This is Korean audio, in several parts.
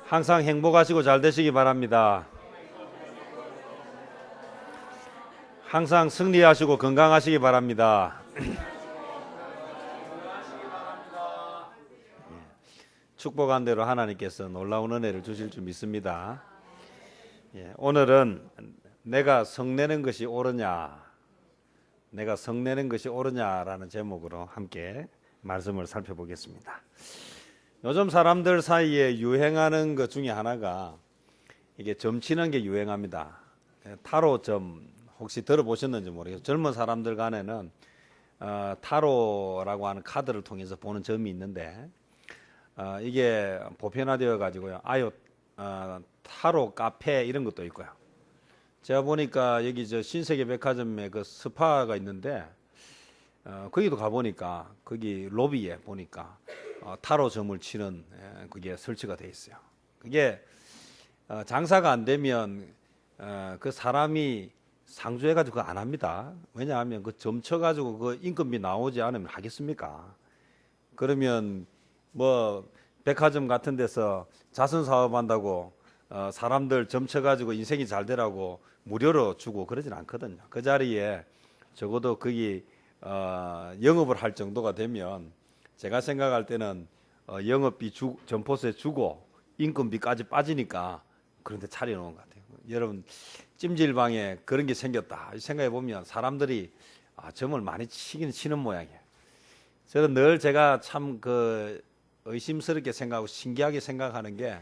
항상 행복하시고 잘 되시기 바랍니다. 항상 승리하시고 건강하시기 바랍니다. 축복한 대로 하나님께서 놀라운 은혜를 주실 줄 믿습니다. 오늘은 내가 성내는 것이 옳으냐, 내가 성내는 것이 옳으냐라는 제목으로 함께 말씀을 살펴보겠습니다. 요즘 사람들 사이에 유행하는 것 중에 하나가 이게 점치는 게 유행합니다. 타로점 혹시 들어보셨는지 모르겠어요. 젊은 사람들 간에는 타로라고 하는 카드를 통해서 보는 점이 있는데 이게 보편화되어 가지고요. 타로 카페 이런 것도 있고요. 제가 보니까 여기 저 신세계 백화점에 그 스파가 있는데 거기도 가보니까 거기 로비에 보니까 타로 점을 치는 그게 설치가 돼 있어요. 그게 장사가 안 되면 그 사람이 상주해가지고 그거 안 합니다. 왜냐하면 그 점 쳐가지고 그 인건비 나오지 않으면 하겠습니까? 그러면 뭐 백화점 같은 데서 자선 사업한다고 사람들 점 쳐가지고 인생이 잘 되라고 무료로 주고 그러진 않거든요. 그 자리에 적어도 거기 영업을 할 정도가 되면 제가 생각할 때는 영업비 점포세 주고 인건비까지 빠지니까 그런데 차려놓은 것 같아요. 여러분 찜질방에 그런 게 생겼다 생각해 보면 사람들이 점을 많이 치긴 치는 모양이에요. 저는 늘 제가 참 그 의심스럽게 생각하고 신기하게 생각하는 게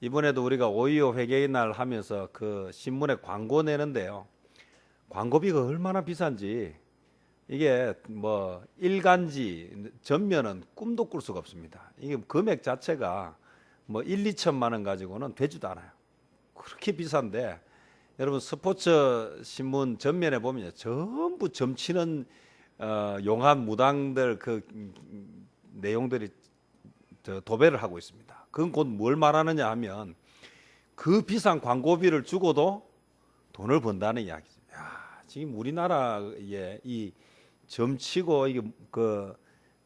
이번에도 우리가 5.25 회개의 날 하면서 그 신문에 광고 내는데요. 광고비가 얼마나 비싼지 이게 뭐 일간지 전면은 꿈도 꿀 수가 없습니다. 이게 금액 자체가 뭐 1, 2천만 원 가지고는 되지도 않아요. 그렇게 비싼데 여러분 스포츠 신문 전면에 보면 전부 점치는 용한 무당들 그 내용들이 도배를 하고 있습니다. 그건 곧 뭘 말하느냐 하면 그 비싼 광고비를 주고도 돈을 번다는 이야기죠. 지금 우리나라에 이 점치고 이게 그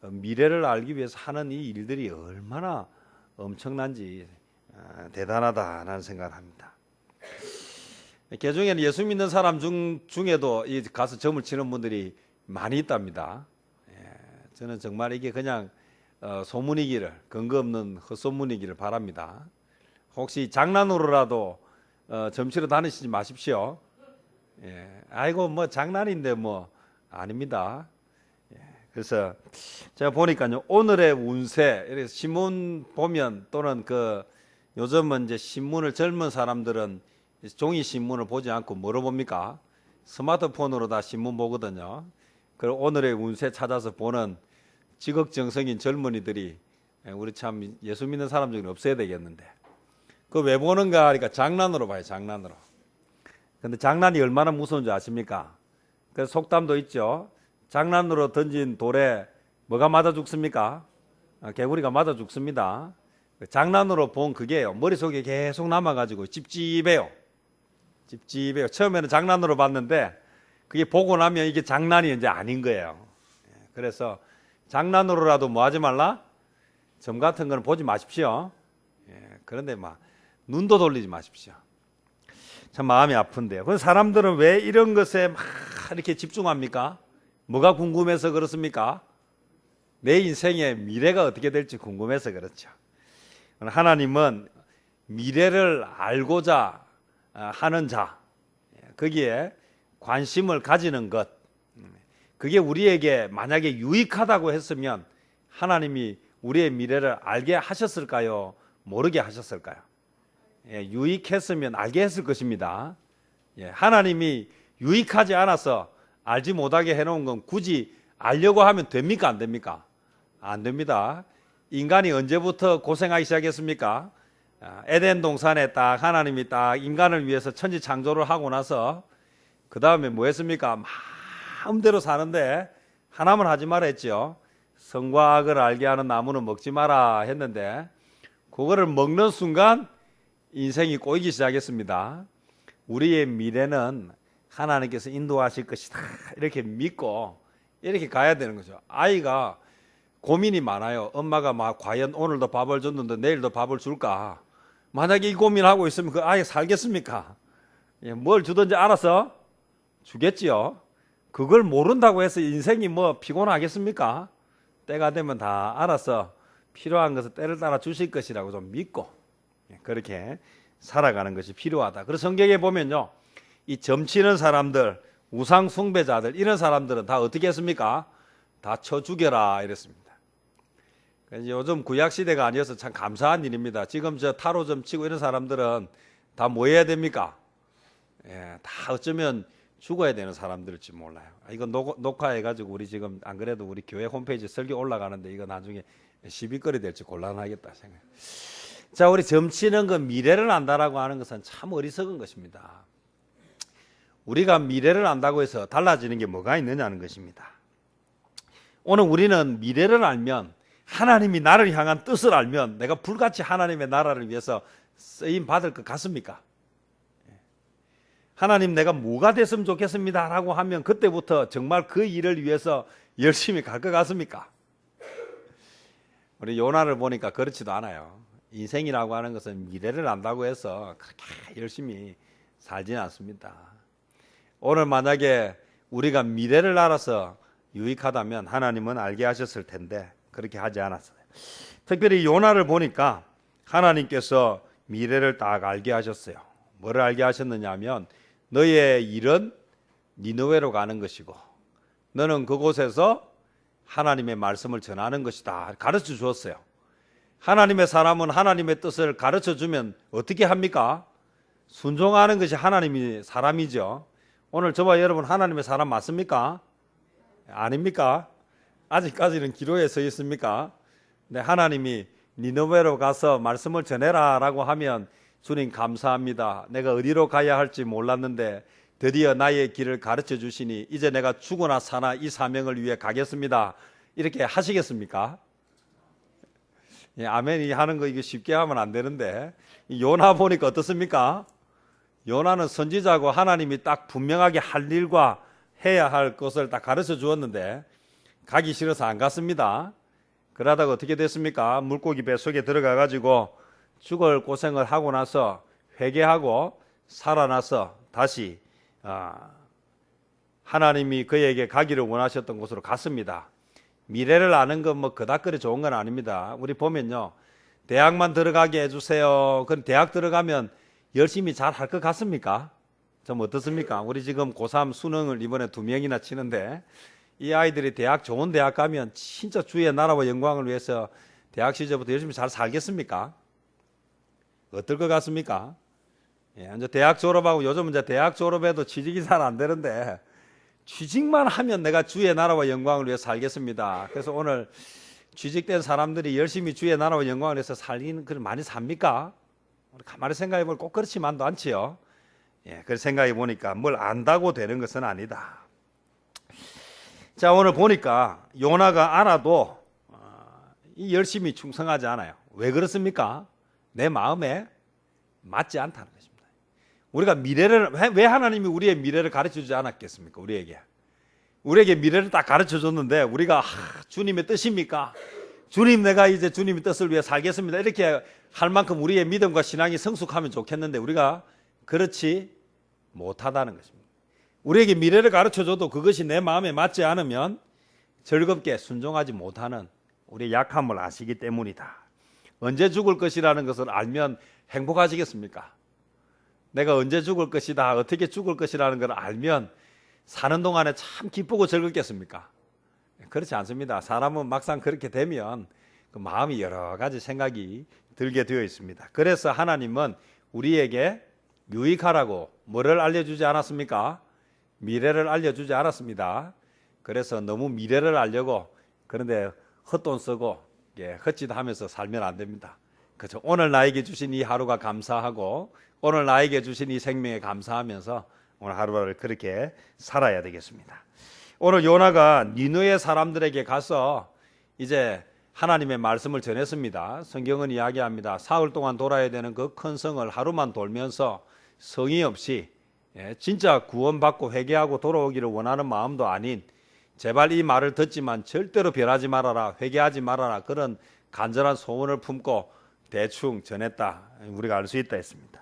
미래를 알기 위해서 하는 이 일들이 얼마나 엄청난지 대단하다라는 생각을 합니다. 개중에는 예수 믿는 사람 중에도 이 가서 점을 치는 분들이 많이 있답니다. 저는 정말 이게 그냥 소문이기를, 근거 없는 헛소문이기를 바랍니다. 혹시 장난으로라도 점치러 다니시지 마십시오. 아이고 뭐 장난인데 뭐 아닙니다. 그래서 제가 보니까요, 오늘의 운세 이렇게 신문 보면 또는 그 요즘은 이제 신문을 젊은 사람들은 종이 신문을 보지 않고 뭐로 봅니까? 스마트폰으로 다 신문 보거든요. 그리고 오늘의 운세 찾아서 보는 지극정성인 젊은이들이 우리 참 예수 믿는 사람 중에 없어야 되겠는데 그 왜 보는가 하니까 장난으로 봐요. 장난으로. 근데 장난이 얼마나 무서운 줄 아십니까? 그 속담도 있죠. 장난으로 던진 돌에 뭐가 맞아 죽습니까? 개구리가 맞아 죽습니다. 장난으로 본 그게요, 머릿속에 계속 남아가지고 찝찝해요. 찝찝해요. 처음에는 장난으로 봤는데 그게 보고 나면 이게 장난이 이제 아닌 거예요. 그래서 장난으로라도 뭐 하지 말라? 점 같은 거는 보지 마십시오. 그런데 막 눈도 돌리지 마십시오. 참 마음이 아픈데요. 그럼 사람들은 왜 이런 것에 막 이렇게 집중합니까? 뭐가 궁금해서 그렇습니까? 내 인생의 미래가 어떻게 될지 궁금해서 그렇죠. 하나님은 미래를 알고자 하는 자, 거기에 관심을 가지는 것, 그게 우리에게 만약에 유익하다고 했으면 하나님이 우리의 미래를 알게 하셨을까요? 모르게 하셨을까요? 유익했으면 알게 했을 것입니다. 하나님이 유익하지 않아서 알지 못하게 해놓은 건 굳이 알려고 하면 됩니까? 안 됩니까? 안 됩니다. 인간이 언제부터 고생하기 시작했습니까? 에덴 동산에 딱 하나님이 딱 인간을 위해서 천지 창조를 하고 나서 그 다음에 뭐 했습니까? 마음대로 사는데 하나만 하지 마라 했죠. 선과 악을 알게 하는 나무는 먹지 마라 했는데 그거를 먹는 순간 인생이 꼬이기 시작했습니다. 우리의 미래는 하나님께서 인도하실 것이다 이렇게 믿고 이렇게 가야 되는 거죠. 아이가 고민이 많아요. 엄마가 막 과연 오늘도 밥을 줬는데 내일도 밥을 줄까? 만약에 이 고민하고 있으면 그 아이 살겠습니까? 예, 뭘 주든지 알아서 주겠지요. 그걸 모른다고 해서 인생이 뭐 피곤하겠습니까? 때가 되면 다 알아서 필요한 것을 때를 따라 주실 것이라고 좀 믿고 그렇게 살아가는 것이 필요하다. 그래서 성경에 보면요, 이 점치는 사람들, 우상 숭배자들, 이런 사람들은 다 어떻게 했습니까? 다 쳐 죽여라 이랬습니다. 요즘 구약 시대가 아니어서 참 감사한 일입니다. 지금 저 타로점 치고 이런 사람들은 다 뭐 해야 됩니까? 예, 다 어쩌면 죽어야 되는 사람들일지 몰라요. 이거 녹화해가지고 우리 지금 안 그래도 우리 교회 홈페이지 설교 올라가는데 이거 나중에 시비거리 될지 곤란하겠다 생각. 자, 우리 점치는 그 미래를 안다라고 하는 것은 참 어리석은 것입니다. 우리가 미래를 안다고 해서 달라지는 게 뭐가 있느냐는 것입니다. 오늘 우리는 미래를 알면, 하나님이 나를 향한 뜻을 알면 내가 불같이 하나님의 나라를 위해서 쓰임 받을 것 같습니까? 하나님 내가 뭐가 됐으면 좋겠습니다 라고 하면 그때부터 정말 그 일을 위해서 열심히 갈 것 같습니까? 우리 요나를 보니까 그렇지도 않아요. 인생이라고 하는 것은 미래를 안다고 해서 그렇게 열심히 살지는 않습니다. 오늘 만약에 우리가 미래를 알아서 유익하다면 하나님은 알게 하셨을 텐데 그렇게 하지 않았어요. 특별히 요나를 보니까 하나님께서 미래를 딱 알게 하셨어요. 뭐를 알게 하셨느냐 하면 너의 일은 니느웨로 가는 것이고 너는 그곳에서 하나님의 말씀을 전하는 것이다 가르쳐 주었어요. 하나님의 사람은 하나님의 뜻을 가르쳐 주면 어떻게 합니까? 순종하는 것이 하나님이 사람이죠. 오늘 저와 여러분 하나님의 사람 맞습니까? 아닙니까? 아직까지는 기로에 서 있습니까? 네, 하나님이 니느웨로 가서 말씀을 전해라 라고 하면 주님 감사합니다. 내가 어디로 가야 할지 몰랐는데 드디어 나의 길을 가르쳐 주시니 이제 내가 죽으나 사나 이 사명을 위해 가겠습니다. 이렇게 하시겠습니까? 예, 아멘이 하는 거 이거 쉽게 하면 안 되는데 요나 보니까 어떻습니까? 요나는 선지자고 하나님이 딱 분명하게 할 일과 해야 할 것을 딱 가르쳐 주었는데 가기 싫어서 안 갔습니다. 그러다가 어떻게 됐습니까? 물고기 뱃속에 들어가 가지고 죽을 고생을 하고 나서 회개하고 살아나서 다시 하나님이 그에게 가기를 원하셨던 곳으로 갔습니다. 미래를 아는 건 뭐 그닥그리 좋은 건 아닙니다. 우리 보면요, 대학만 들어가게 해주세요. 그럼 대학 들어가면 열심히 잘 할 것 같습니까? 좀 어떻습니까? 우리 지금 고3 수능을 이번에 2명이나 치는데 이 아이들이 좋은 대학 가면 진짜 주의 나라와 영광을 위해서 대학 시절부터 열심히 잘 살겠습니까? 어떨 것 같습니까? 예, 이제 대학 졸업하고 요즘은 이제 대학 졸업해도 취직이 잘 안 되는데 취직만 하면 내가 주의 나라와 영광을 위해 살겠습니다. 그래서 오늘 취직된 사람들이 열심히 주의 나라와 영광을 위해서 살기는 그걸 많이 삽니까? 가만히 생각해 보면 꼭 그렇지만도 않지요. 예, 그래서 생각해 보니까 뭘 안다고 되는 것은 아니다. 자, 오늘 보니까 요나가 알아도 열심히 충성하지 않아요. 왜 그렇습니까? 내 마음에 맞지 않다는 것입니다. 우리가 왜 하나님이 우리의 미래를 가르쳐 주지 않았겠습니까? 우리에게 미래를 딱 가르쳐 줬는데 우리가 주님의 뜻입니까? 주님, 내가 이제 주님의 뜻을 위해 살겠습니다. 이렇게 할 만큼 우리의 믿음과 신앙이 성숙하면 좋겠는데 우리가 그렇지 못하다는 것입니다. 우리에게 미래를 가르쳐 줘도 그것이 내 마음에 맞지 않으면 즐겁게 순종하지 못하는 우리의 약함을 아시기 때문이다. 언제 죽을 것이라는 것을 알면 행복하시겠습니까? 내가 언제 죽을 것이다, 어떻게 죽을 것이라는 걸 알면 사는 동안에 참 기쁘고 즐겁겠습니까? 그렇지 않습니다. 사람은 막상 그렇게 되면 그 마음이 여러 가지 생각이 들게 되어 있습니다. 그래서 하나님은 우리에게 유익하라고 뭐를 알려주지 않았습니까? 미래를 알려주지 않았습니다. 그래서 너무 미래를 알려고 그런데 헛돈 쓰고 헛짓 하면서 살면 안 됩니다. 그렇죠? 오늘 나에게 주신 이 하루가 감사하고 오늘 나에게 주신 이 생명에 감사하면서 오늘 하루를 그렇게 살아야 되겠습니다. 오늘 요나가 니느웨 사람들에게 가서 이제 하나님의 말씀을 전했습니다. 성경은 이야기합니다. 사흘 동안 돌아야 되는 그 큰 성을 하루만 돌면서 성의 없이 진짜 구원받고 회개하고 돌아오기를 원하는 마음도 아닌 제발 이 말을 듣지만 절대로 변하지 말아라, 회개하지 말아라 그런 간절한 소원을 품고 대충 전했다, 우리가 알 수 있다 했습니다.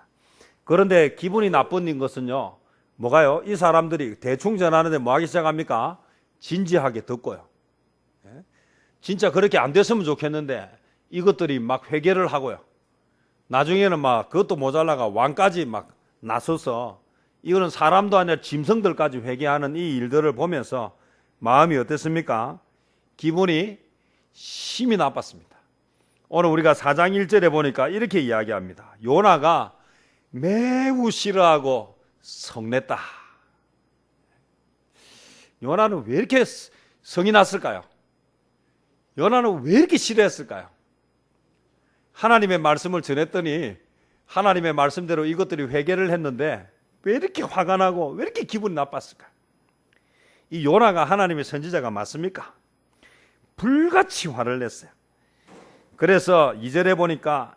그런데 기분이 나쁜 것은요, 뭐가요? 이 사람들이 대충 전하는데 뭐 하기 시작합니까? 진지하게 듣고요. 진짜 그렇게 안 됐으면 좋겠는데 이것들이 막 회개를 하고요. 나중에는 막 그것도 모자라가 왕까지 막 나서서, 이거는 사람도 아니라 짐승들까지 회개하는 이 일들을 보면서 마음이 어땠습니까? 기분이 심히 나빴습니다. 오늘 우리가 4장 1절에 보니까 이렇게 이야기합니다. 요나가 매우 싫어하고 성냈다. 요나는 왜 이렇게 성이 났을까요? 요나는 왜 이렇게 싫어했을까요? 하나님의 말씀을 전했더니 하나님의 말씀대로 이것들이 회개를 했는데 왜 이렇게 화가 나고 왜 이렇게 기분이 나빴을까? 이 요나가 하나님의 선지자가 맞습니까? 불같이 화를 냈어요. 그래서 2절에 보니까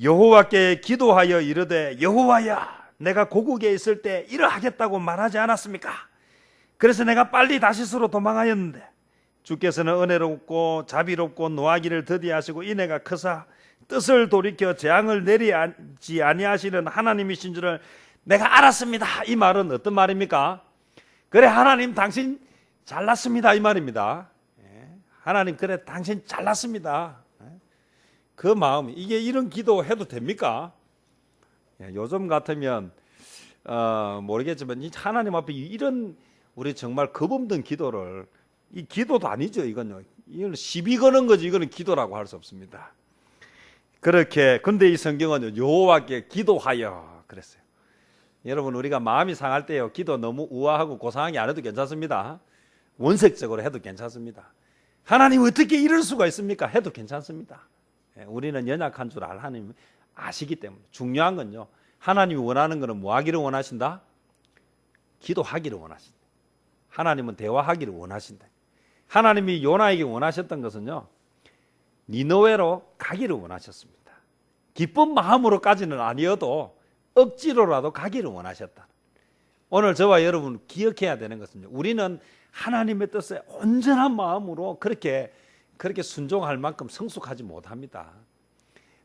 여호와께 기도하여 이르되 여호와야, 내가 고국에 있을 때 이러하겠다고 말하지 않았습니까? 그래서 내가 빨리 다시스로 도망하였는데 주께서는 은혜롭고 자비롭고 노하기를 더디하시고 인애가 크사 뜻을 돌이켜 재앙을 내리지 아니하시는 하나님이신 줄을 내가 알았습니다. 이 말은 어떤 말입니까? 그래, 하나님 당신 잘났습니다, 이 말입니다. 하나님, 그래 당신 잘났습니다. 그 마음, 이게 이런 기도 해도 됩니까? 요즘 같으면 모르겠지만 하나님 앞에 이런 우리 정말 겁없는 기도를, 이 기도도 아니죠. 이건 시비 거는 거지, 이거는 기도라고 할 수 없습니다. 그렇게, 근데 이 성경은 여호와께 기도하여 그랬어요. 여러분, 우리가 마음이 상할 때요, 기도 너무 우아하고 고상하게 안 해도 괜찮습니다. 원색적으로 해도 괜찮습니다. 하나님 어떻게 이럴 수가 있습니까? 해도 괜찮습니다. 우리는 연약한 줄 하나님 아시기 때문에. 중요한 건요, 하나님이 원하는 것은 뭐 하기를 원하신다? 기도하기를 원하신다. 하나님은 대화하기를 원하신다. 하나님이 요나에게 원하셨던 것은요, 니느웨로 가기를 원하셨습니다. 기쁜 마음으로까지는 아니어도 억지로라도 가기를 원하셨다. 오늘 저와 여러분 기억해야 되는 것은요, 우리는 하나님의 뜻에 온전한 마음으로 그렇게 순종할 만큼 성숙하지 못합니다.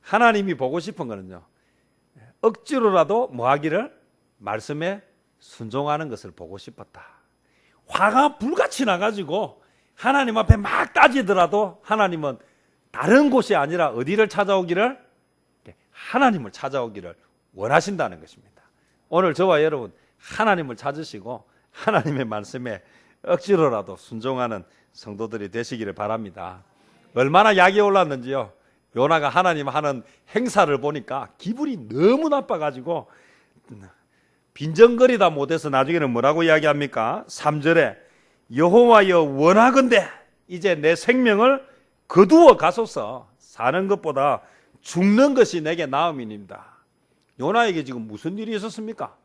하나님이 보고 싶은 거는요, 억지로라도 뭐 하기를? 말씀에 순종하는 것을 보고 싶었다. 화가 불같이 나가지고 하나님 앞에 막 따지더라도 하나님은 다른 곳이 아니라 어디를 찾아오기를? 하나님을 찾아오기를 원하신다는 것입니다. 오늘 저와 여러분 하나님을 찾으시고 하나님의 말씀에 억지로라도 순종하는 성도들이 되시기를 바랍니다. 얼마나 약이 올랐는지요. 요나가 하나님 하는 행사를 보니까 기분이 너무 나빠가지고 빈정거리다 못해서 나중에는 뭐라고 이야기합니까? 3절에 여호와여 원하건대 이제 내 생명을 거두어 가소서. 사는 것보다 죽는 것이 내게 나음이니이다. 요나에게 지금 무슨 일이 있었습니까?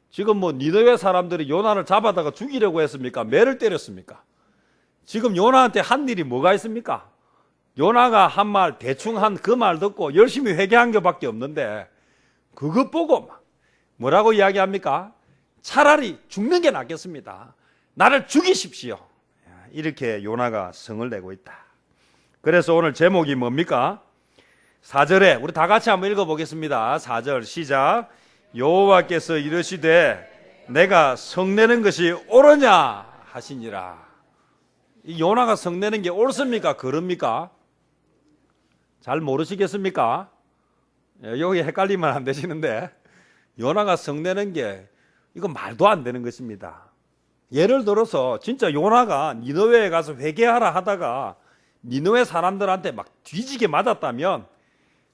지금 뭐 니느웨 사람들이 요나를 잡아다가 죽이려고 했습니까? 매를 때렸습니까? 지금 요나한테 한 일이 뭐가 있습니까? 요나가 한 말, 대충 한 그 말 듣고 열심히 회개한 것밖에 없는데 그것 보고 뭐라고 이야기합니까? 차라리 죽는 게 낫겠습니다. 나를 죽이십시오. 이렇게 요나가 성을 내고 있다. 그래서 오늘 제목이 뭡니까? 4절에 우리 다 같이 한번 읽어보겠습니다. 4절 시작. 여호와께서 이르시되 내가 성내는 것이 옳으냐 하시니라. 이 요나가 성내는 게 옳습니까? 그럽니까? 잘 모르시겠습니까? 여기 헷갈리면 안 되시는데 요나가 성내는 게 이거 말도 안 되는 것입니다. 예를 들어서 진짜 요나가 니느웨에 가서 회개하라 하다가 니느웨 사람들한테 막 뒤지게 맞았다면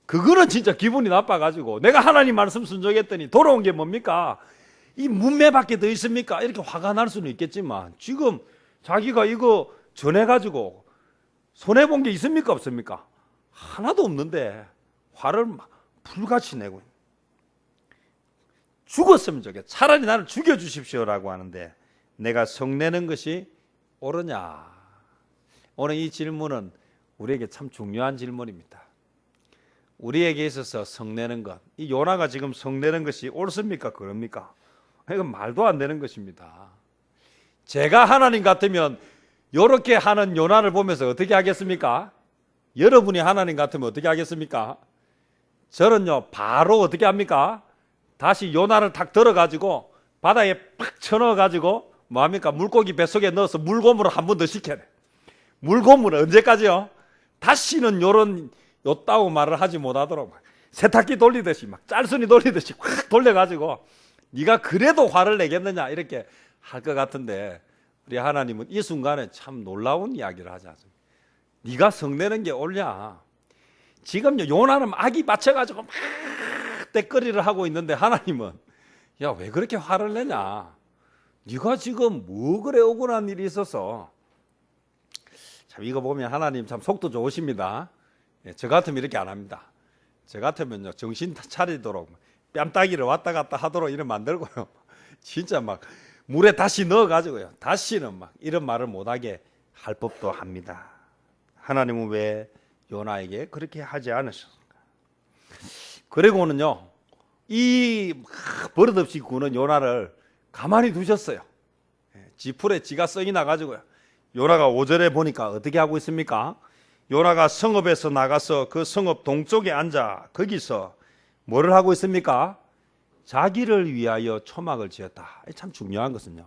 그거는 진짜 기분이 나빠가지고 내가 하나님 말씀 순종했더니 돌아온 게 뭡니까? 이 문매밖에 더 있습니까? 이렇게 화가 날 수는 있겠지만 지금 자기가 이거 전해가지고 손해본 게 있습니까? 없습니까? 하나도 없는데 화를 막 불같이 내고 죽었으면 좋겠다. 차라리 나를 죽여주십시오라고 하는데 내가 성내는 것이 옳으냐? 오늘 이 질문은 우리에게 참 중요한 질문입니다. 우리에게 있어서 성내는 것, 이 요나가 지금 성내는 것이 옳습니까? 그럽니까? 이건 말도 안 되는 것입니다. 제가 하나님 같으면 이렇게 하는 요나를 보면서 어떻게 하겠습니까? 여러분이 하나님 같으면 어떻게 하겠습니까? 저는요 바로 어떻게 합니까? 다시 요나를 탁 들어가지고 바다에 팍 쳐넣어가지고 뭐합니까? 물고기 뱃속에 넣어서 물고문을 한 번 더 시켜야 돼. 물고문을 언제까지요? 다시는 요따고 말을 하지 못하도록 세탁기 돌리듯이 막 짤순이 돌리듯이 확 돌려가지고 네가 그래도 화를 내겠느냐 이렇게 할 것 같은데, 우리 하나님은 이 순간에 참 놀라운 이야기를 하지 않습니까? 네가 성내는 게 옳냐? 지금 요나는 악이 받쳐가지고 막 때거리를 하고 있는데 하나님은 야, 왜 그렇게 화를 내냐? 네가 지금 뭐 그래 억울한 일이 있어서. 참 이거 보면 하나님 참 속도 좋으십니다. 저 같으면 이렇게 안 합니다. 저 같으면요 정신 차리도록 뺨따기를 왔다 갔다 하도록 이런 만들고요. 진짜 막 물에 다시 넣어가지고요. 다시는 막 이런 말을 못하게 할 법도 합니다. 하나님은 왜 요나에게 그렇게 하지 않으셨을까? 그리고는요 이 버릇없이 구는 요나를 가만히 두셨어요. 지풀에 지가 썩이 나가지고요. 요나가 5절에 보니까 어떻게 하고 있습니까? 요나가 성읍에서 나가서 그 성읍 동쪽에 앉아 거기서 뭐를 하고 있습니까? 자기를 위하여 초막을 지었다. 참 중요한 것은요,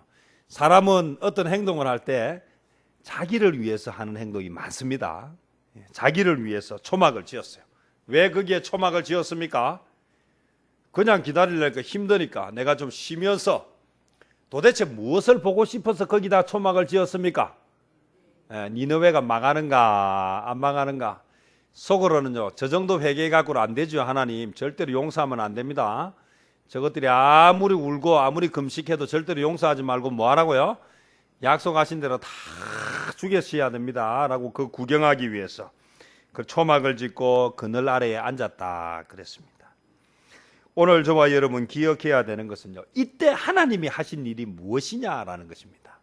사람은 어떤 행동을 할 때 자기를 위해서 하는 행동이 많습니다. 자기를 위해서 초막을 지었어요. 왜 거기에 초막을 지었습니까? 그냥 기다리려니까 힘드니까 내가 좀 쉬면서, 도대체 무엇을 보고 싶어서 거기다 초막을 지었습니까? 니느웨가 망하는가 안 망하는가. 속으로는요 저 정도 회개 갖고는 안 되죠. 하나님 절대로 용서하면 안 됩니다. 저것들이 아무리 울고 아무리 금식해도 절대로 용서하지 말고 뭐 하라고요? 약속하신 대로 다 죽였어야 됩니다 라고 그 구경하기 위해서 그 초막을 짓고 그늘 아래에 앉았다 그랬습니다. 오늘 저와 여러분 기억해야 되는 것은요, 이때 하나님이 하신 일이 무엇이냐라는 것입니다.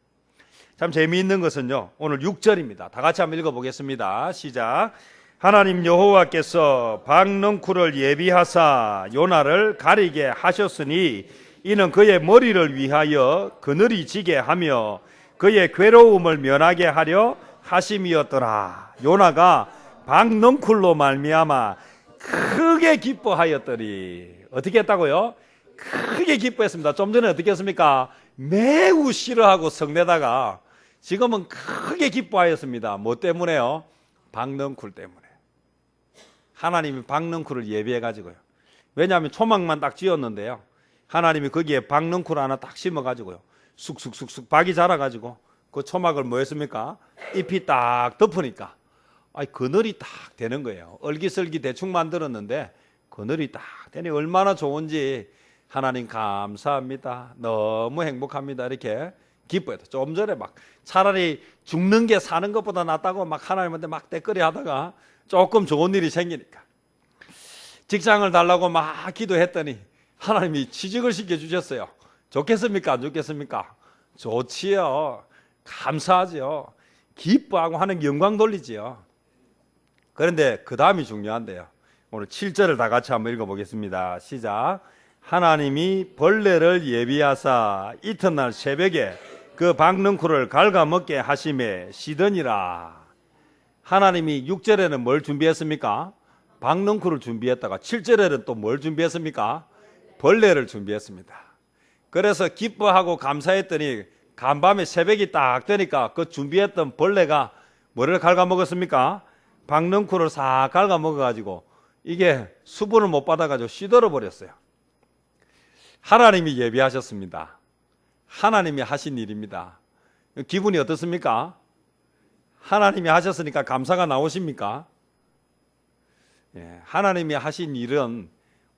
참 재미있는 것은요, 오늘 6절입니다. 다 같이 한번 읽어보겠습니다. 시작. 하나님 여호와께서 박넝쿨을 예비하사 요나를 가리게 하셨으니 이는 그의 머리를 위하여 그늘이 지게 하며 그의 괴로움을 면하게 하려 하심이었더라. 요나가 박넝쿨로 말미암아 크게 기뻐하였더니, 어떻게 했다고요? 크게 기뻐했습니다. 좀 전에 어떻게 했습니까? 매우 싫어하고 성내다가 지금은 크게 기뻐하였습니다. 뭐 때문에요? 박넝쿨 때문에. 하나님이 박넝쿨을 예비해가지고요. 왜냐하면 초막만 딱 지었는데요, 하나님이 거기에 박넝쿨 하나 딱 심어가지고요, 쑥쑥쑥쑥 박이 자라가지고 그 초막을 뭐 했습니까? 잎이 딱 덮으니까 그늘이 딱 되는 거예요. 얼기설기 대충 만들었는데 그늘이 딱 되니 얼마나 좋은지 하나님 감사합니다, 너무 행복합니다 이렇게 기뻐해도, 좀 전에 막 차라리 죽는 게 사는 것보다 낫다고 막 하나님한테 막 떼거리 하다가 조금 좋은 일이 생기니까 직장을 달라고 막 기도했더니 하나님이 취직을 시켜주셨어요. 좋겠습니까 안 좋겠습니까? 좋지요. 감사하죠. 기뻐하고 하는 영광 돌리지요. 그런데 그 다음이 중요한데요, 오늘 7절을 다 같이 한번 읽어보겠습니다. 시작. 하나님이 벌레를 예비하사 이튿날 새벽에 그 박넝쿨을 갉아먹게 하심에 시더니라. 하나님이 6절에는 뭘 준비했습니까? 박넝쿨을 준비했다가 7절에는 또 뭘 준비했습니까? 벌레를 준비했습니다. 그래서 기뻐하고 감사했더니 간밤에 새벽이 딱 되니까 그 준비했던 벌레가 뭐를 갉아먹었습니까? 박넝쿨을 싹 갉아먹어가지고 이게 수분을 못 받아가지고 시들어 버렸어요. 하나님이 예비하셨습니다. 하나님이 하신 일입니다. 기분이 어떻습니까? 하나님이 하셨으니까 감사가 나오십니까? 하나님이 하신 일은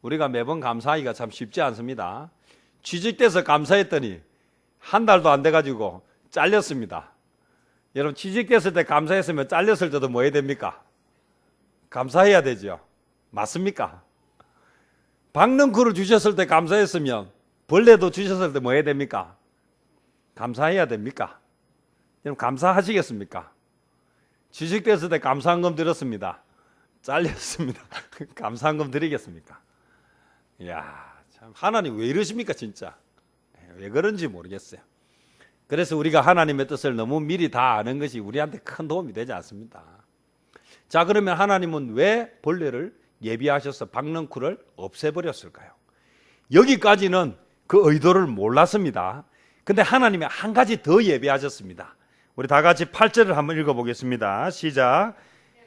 우리가 매번 감사하기가 참 쉽지 않습니다. 취직돼서 감사했더니 한 달도 안 돼가지고 잘렸습니다. 여러분 취직됐을 때 감사했으면 잘렸을 때도 뭐 해야 됩니까? 감사해야 되죠. 맞습니까? 박넝쿨을 주셨을 때 감사했으면 벌레도 주셨을 때 뭐 해야 됩니까? 감사해야 됩니까? 여러분 감사하시겠습니까? 취직됐을 때 감사한금 드렸습니다. 잘렸습니다. 감사한금 드리겠습니까? 이야, 참 하나님 왜 이러십니까 진짜? 왜 그런지 모르겠어요. 그래서 우리가 하나님의 뜻을 너무 미리 다 아는 것이 우리한테 큰 도움이 되지 않습니다. 자, 그러면 하나님은 왜 벌레를 예비하셔서 박넝쿨을 없애버렸을까요? 여기까지는 그 의도를 몰랐습니다. 근데 하나님이 한 가지 더 예비하셨습니다. 우리 다 같이 8절을 한번 읽어보겠습니다. 시작.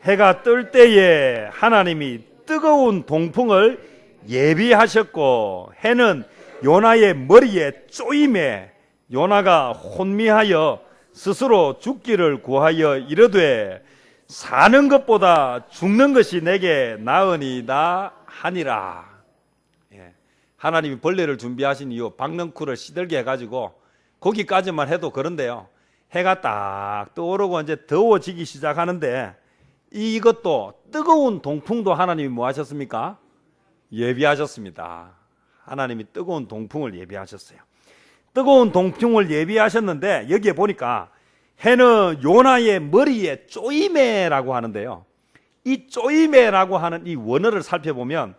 해가 뜰 때에 하나님이 뜨거운 동풍을 예비하셨고 해는 요나의 머리에 쪼임에 요나가 혼미하여 스스로 죽기를 구하여 이르되 사는 것보다 죽는 것이 내게 나으니이다 하니라. 하나님이 벌레를 준비하신 이후 박넝쿨을 시들게 해가지고 거기까지만 해도 그런데요, 해가 딱 떠오르고 이제 더워지기 시작하는데 이것도 뜨거운 동풍도 하나님이 뭐 하셨습니까? 예비하셨습니다. 하나님이 뜨거운 동풍을 예비하셨어요. 뜨거운 동풍을 예비하셨는데 여기에 보니까 해는 요나의 머리에 쪼이매라고 하는데요, 이 쪼이매라고 하는 이 원어를 살펴보면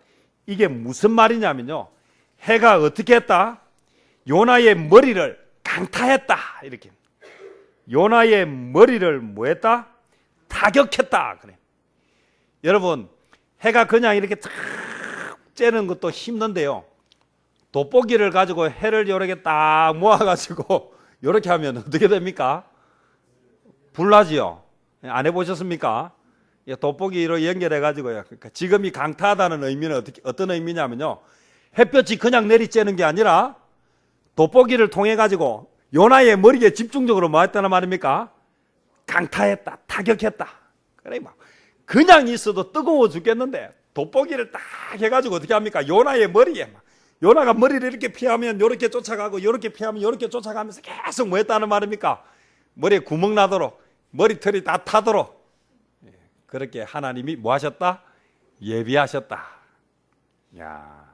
이게 무슨 말이냐면요, 해가 어떻게 했다? 요나의 머리를 강타했다. 이렇게. 요나의 머리를 뭐 했다? 타격했다. 그래. 여러분, 해가 그냥 이렇게 탁 째는 것도 힘든데요, 돋보기를 가지고 해를 이렇게 딱 모아가지고 이렇게 하면 어떻게 됩니까? 불나지요. 안 해보셨습니까? 돋보기로 연결해가지고요. 그러니까 지금 이 강타하다는 의미는 어떤 의미냐면요, 햇볕이 그냥 내리쬐는 게 아니라 돋보기를 통해 가지고 요나의 머리에 집중적으로 뭐 했다는 말입니까? 강타했다, 타격했다. 그래, 막 그냥 있어도 뜨거워 죽겠는데 돋보기를 딱 해가지고 어떻게 합니까? 요나의 머리에 막, 요나가 머리를 이렇게 피하면 이렇게 쫓아가고 이렇게 피하면 이렇게 쫓아가면서 계속 뭐 했다는 말입니까? 머리에 구멍 나도록, 머리털이 다 타도록. 그렇게 하나님이 뭐 하셨다? 예비하셨다. 야,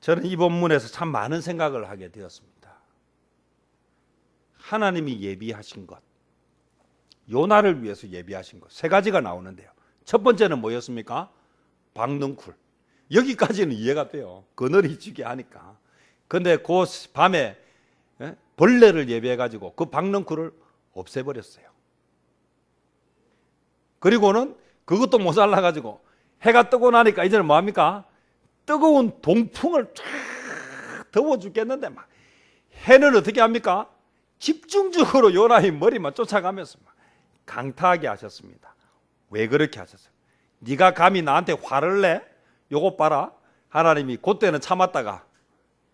저는 이 본문에서 참 많은 생각을 하게 되었습니다. 하나님이 예비하신 것, 요나를 위해서 예비하신 것, 세 가지가 나오는데요. 첫 번째는 뭐였습니까? 박넝쿨. 여기까지는 이해가 돼요. 그늘이 지게 하니까. 근데 그 밤에 벌레를 예비해가지고 그 박넝쿨을 없애버렸어요. 그리고는 그것도 모자라가지고 해가 뜨고 나니까 이제는 뭐합니까? 뜨거운 동풍을 쫙 더워 죽겠는데 막 해는 어떻게 합니까? 집중적으로 요나의 머리만 쫓아가면서 막 강타하게 하셨습니다. 왜 그렇게 하셨어요? 네가 감히 나한테 화를 내? 요것 봐라. 하나님이 그때는 참았다가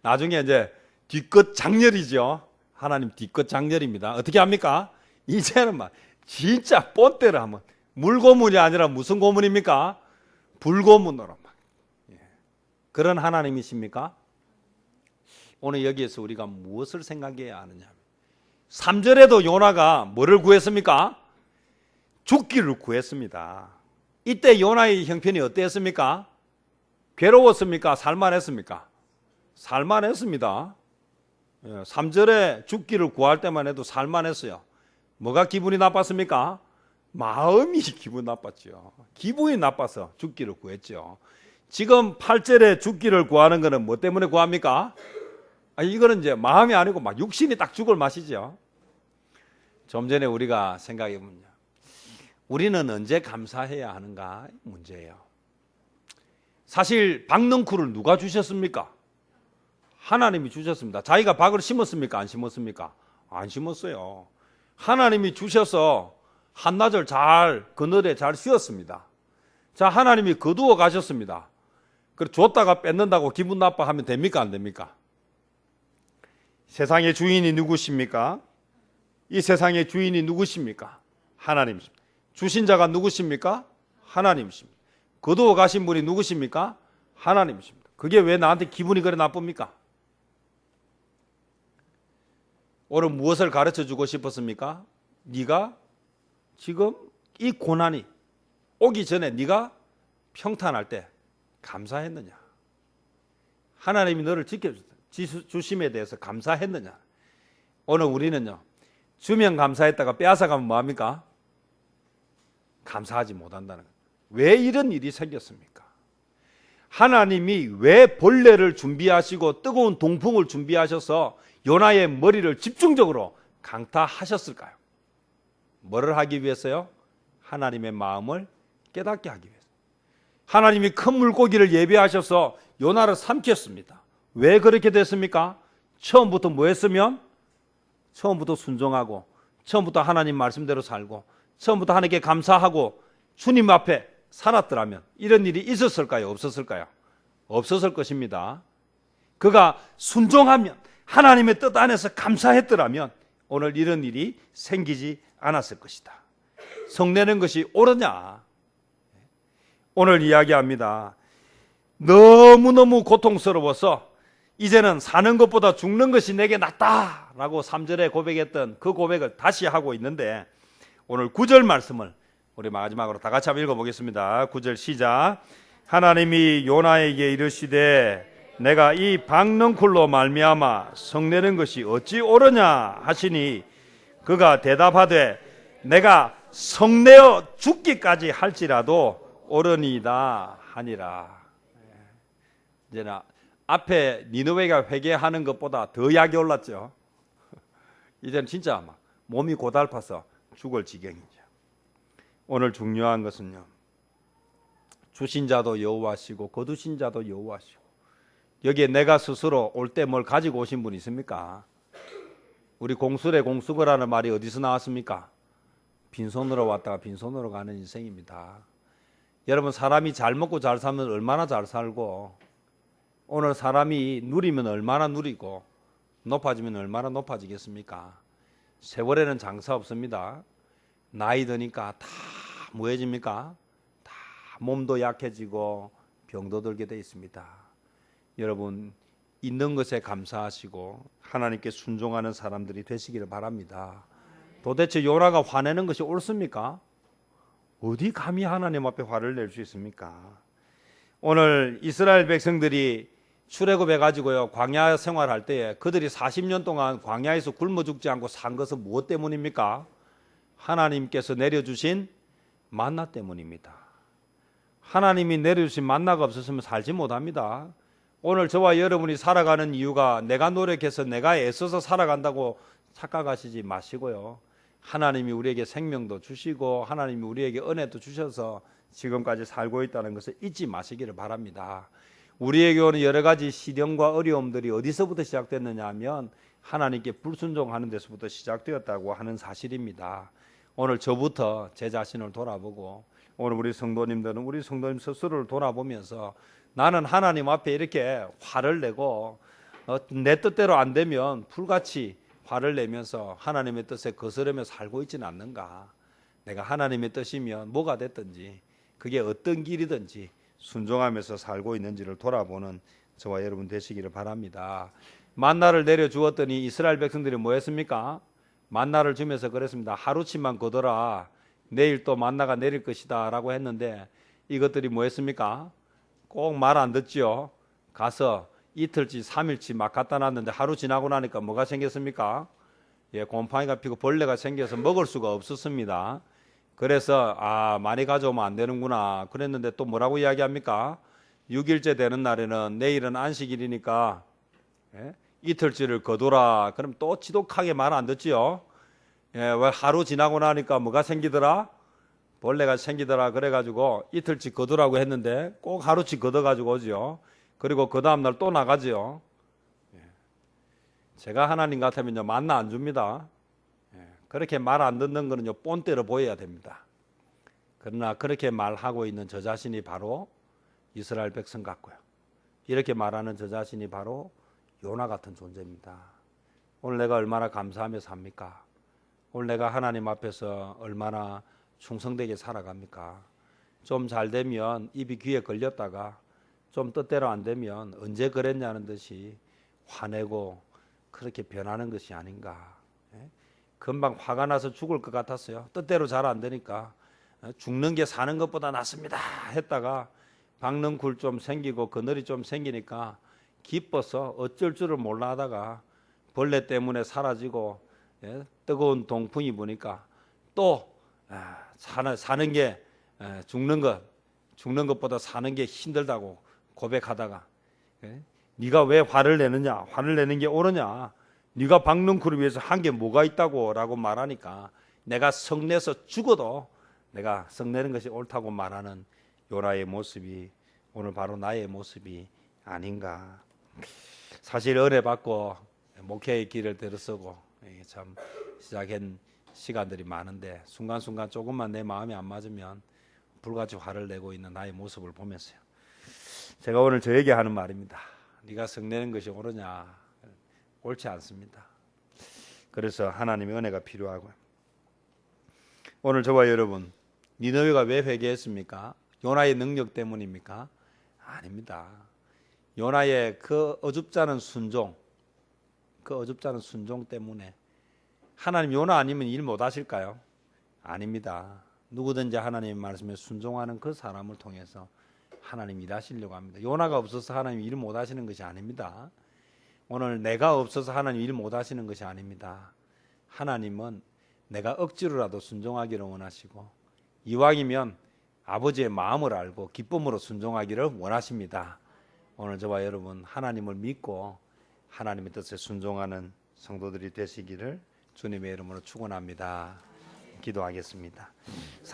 나중에 이제 뒤끝 장렬이죠. 하나님 뒤끝 장렬입니다. 어떻게 합니까? 이제는 막 진짜 뻔때를 하면 물고문이 아니라 무슨 고문입니까? 불고문으로 막. 그런 하나님이십니까? 오늘 여기에서 우리가 무엇을 생각해야 하느냐? 3절에도 요나가 뭐를 구했습니까? 죽기를 구했습니다. 이때 요나의 형편이 어땠습니까? 괴로웠습니까? 살만했습니까? 살만했습니다. 3절에 죽기를 구할 때만 해도 살만했어요. 뭐가 기분이 나빴습니까? 마음이 기분 나빴죠. 기분이 나빠서 죽기를 구했죠. 지금 8절에 죽기를 구하는 것은 뭐 때문에 구합니까? 이거는 이제 마음이 아니고 막 육신이 딱 죽을 맛이죠. 좀 전에 우리가 생각해 보면요, 우리는 언제 감사해야 하는가 문제예요. 사실 박넝쿨을 누가 주셨습니까? 하나님이 주셨습니다. 자기가 박을 심었습니까? 안 심었습니까? 안 심었어요. 하나님이 주셔서 한나절 잘 그늘에 잘 쉬었습니다. 자, 하나님이 거두어 가셨습니다. 그래 줬다가 뺏는다고 기분 나빠하면 됩니까? 안 됩니까? 세상의 주인이 누구십니까? 이 세상의 주인이 누구십니까? 하나님이십니다. 주신 자가 누구십니까? 하나님이십니다. 거두어 가신 분이 누구십니까? 하나님이십니다. 그게 왜 나한테 기분이 그래 나쁩니까? 오늘 무엇을 가르쳐 주고 싶었습니까? 네가 지금 이 고난이 오기 전에 네가 평탄할 때 감사했느냐? 하나님이 너를 지켜주심에 대해서 감사했느냐? 오늘 우리는요, 주면 감사했다가 빼앗아가면 뭐합니까? 감사하지 못한다는 거예요. 왜 이런 일이 생겼습니까? 하나님이 왜 벌레를 준비하시고 뜨거운 동풍을 준비하셔서 요나의 머리를 집중적으로 강타하셨을까요? 뭐를 하기 위해서요? 하나님의 마음을 깨닫게 하기 위해서. 하나님이 큰 물고기를 예비하셔서 요나를 삼켰습니다. 왜 그렇게 됐습니까? 처음부터 뭐 했으면? 처음부터 순종하고, 처음부터 하나님 말씀대로 살고, 처음부터 하나님께 감사하고 주님 앞에 살았더라면 이런 일이 있었을까요? 없었을까요? 없었을 것입니다. 그가 순종하면, 하나님의 뜻 안에서 감사했더라면 오늘 이런 일이 생기지 않았을 것이다. 성내는 것이 옳으냐? 오늘 이야기합니다. 너무너무 고통스러워서 이제는 사는 것보다 죽는 것이 내게 낫다라고 3절에 고백했던 그 고백을 다시 하고 있는데, 오늘 9절 말씀을 우리 마지막으로 다 같이 한번 읽어보겠습니다. 9절 시작. 하나님이 요나에게 이르시되 내가 이 박넝쿨로 말미암아 성내는 것이 어찌 옳으냐 하시니, 그가 대답하되 내가 성내어 죽기까지 할지라도 옳으니이다 하니라. 이제는 앞에 니느웨가 회개하는 것보다 더 약이 올랐죠. 이제는 진짜 막 몸이 고달파서 죽을 지경이죠. 오늘 중요한 것은요, 주신 자도 여호와시고 거두신 자도 여호와시고, 여기에 내가 스스로 올 때 뭘 가지고 오신 분 있습니까? 우리 공술의 공수거라는 말이 어디서 나왔습니까? 빈손으로 왔다가 빈손으로 가는 인생입니다. 여러분, 사람이 잘 먹고 잘 살면 얼마나 잘 살고, 오늘 사람이 누리면 얼마나 누리고 높아지면 얼마나 높아지겠습니까? 세월에는 장사 없습니다. 나이 드니까 다 뭐해집니까? 다 몸도 약해지고 병도 들게 돼 있습니다. 여러분, 있는 것에 감사하시고 하나님께 순종하는 사람들이 되시기를 바랍니다. 도대체 요나가 화내는 것이 옳습니까? 어디 감히 하나님 앞에 화를 낼 수 있습니까? 오늘 이스라엘 백성들이 출애굽해가지고요, 광야 생활할 때에 그들이 40년 동안 광야에서 굶어 죽지 않고 산 것은 무엇 때문입니까? 하나님께서 내려주신 만나 때문입니다. 하나님이 내려주신 만나가 없었으면 살지 못합니다. 오늘 저와 여러분이 살아가는 이유가 내가 노력해서 내가 애써서 살아간다고 착각하시지 마시고요, 하나님이 우리에게 생명도 주시고 하나님이 우리에게 은혜도 주셔서 지금까지 살고 있다는 것을 잊지 마시기를 바랍니다. 우리에게 오는 여러 가지 시련과 어려움들이 어디서부터 시작됐느냐 하면 하나님께 불순종하는 데서부터 시작되었다고 하는 사실입니다. 오늘 저부터 제 자신을 돌아보고, 오늘 우리 성도님들은 우리 성도님 스스로를 돌아보면서 나는 하나님 앞에 이렇게 화를 내고 내 뜻대로 안 되면 불같이 화를 내면서 하나님의 뜻에 거스르며 살고 있지는 않는가? 내가 하나님의 뜻이면 뭐가 됐든지 그게 어떤 길이든지 순종하면서 살고 있는지를 돌아보는 저와 여러분 되시기를 바랍니다. 만나를 내려주었더니 이스라엘 백성들이 뭐 했습니까? 만나를 주면서 그랬습니다. 하루치만 거둬라, 내일 또 만나가 내릴 것이다 라고 했는데, 이것들이 뭐 했습니까? 꼭 말 안 듣죠. 가서 이틀치 3일치 막 갖다 놨는데 하루 지나고 나니까 뭐가 생겼습니까? 곰팡이가 피고 벌레가 생겨서 먹을 수가 없었습니다. 그래서 많이 가져오면 안 되는구나 그랬는데, 또 뭐라고 이야기합니까? 6일째 되는 날에는 내일은 안식일이니까 이틀치를 거두라. 그럼 또 지독하게 말 안 듣지요. 왜 하루 지나고 나니까 뭐가 생기더라? 벌레가 생기더라. 그래가지고 이틀치 거두라고 했는데 꼭 하루치 거둬가지고 오죠. 그리고 그 다음날 또 나가죠. 제가 하나님 같으면요, 만나 안 줍니다. 그렇게 말 안 듣는 거는요, 본때로 보여야 됩니다. 그러나 그렇게 말하고 있는 저 자신이 바로 이스라엘 백성 같고요, 이렇게 말하는 저 자신이 바로 요나 같은 존재입니다. 오늘 내가 얼마나 감사하며 삽니까? 오늘 내가 하나님 앞에서 얼마나 충성되게 살아갑니까? 좀 잘 되면 입이 귀에 걸렸다가 좀 뜻대로 안 되면 언제 그랬냐는 듯이 화내고 그렇게 변하는 것이 아닌가. 금방 화가 나서 죽을 것 같았어요. 뜻대로 잘 안 되니까 죽는 게 사는 것보다 낫습니다 했다가 박넝쿨 좀 생기고 그늘이 좀 생기니까 기뻐서 어쩔 줄을 몰라 하다가 벌레 때문에 사라지고 뜨거운 동풍이 부니까 또 사는 게 죽는 것보다 사는 게 힘들다고 고백하다가, 네가 왜 화를 내느냐, 화를 내는 게 옳으냐, 네가 박넝쿨을 위해서 한 게 뭐가 있다고 라고 말하니까 내가 성내서 죽어도 내가 성내는 것이 옳다고 말하는 요나의 모습이 오늘 바로 나의 모습이 아닌가. 사실 은혜 받고 목회의 길을 들어서고 참 시작한 시간들이 많은데 순간순간 조금만 내 마음이 안 맞으면 불같이 화를 내고 있는 나의 모습을 보면서요. 제가 오늘 저에게 하는 말입니다. 네가 성내는 것이 옳으냐? 옳지 않습니다. 그래서 하나님의 은혜가 필요하고요. 오늘 저와 여러분, 니느웨가 왜 회개했습니까? 요나의 능력 때문입니까? 아닙니다. 요나의 그 어줍잖은 순종, 때문에. 하나님 요나 아니면 일 못하실까요? 아닙니다. 누구든지 하나님의 말씀에 순종하는 그 사람을 통해서 하나님 일하시려고 합니다. 요나가 없어서 하나님 일 못하시는 것이 아닙니다. 오늘 내가 없어서 하나님 일 못하시는 것이 아닙니다. 하나님은 내가 억지로라도 순종하기를 원하시고 이왕이면 아버지의 마음을 알고 기쁨으로 순종하기를 원하십니다. 오늘 저와 여러분 하나님을 믿고 하나님의 뜻에 순종하는 성도들이 되시기를 주님의 이름으로 축원합니다. 기도하겠습니다.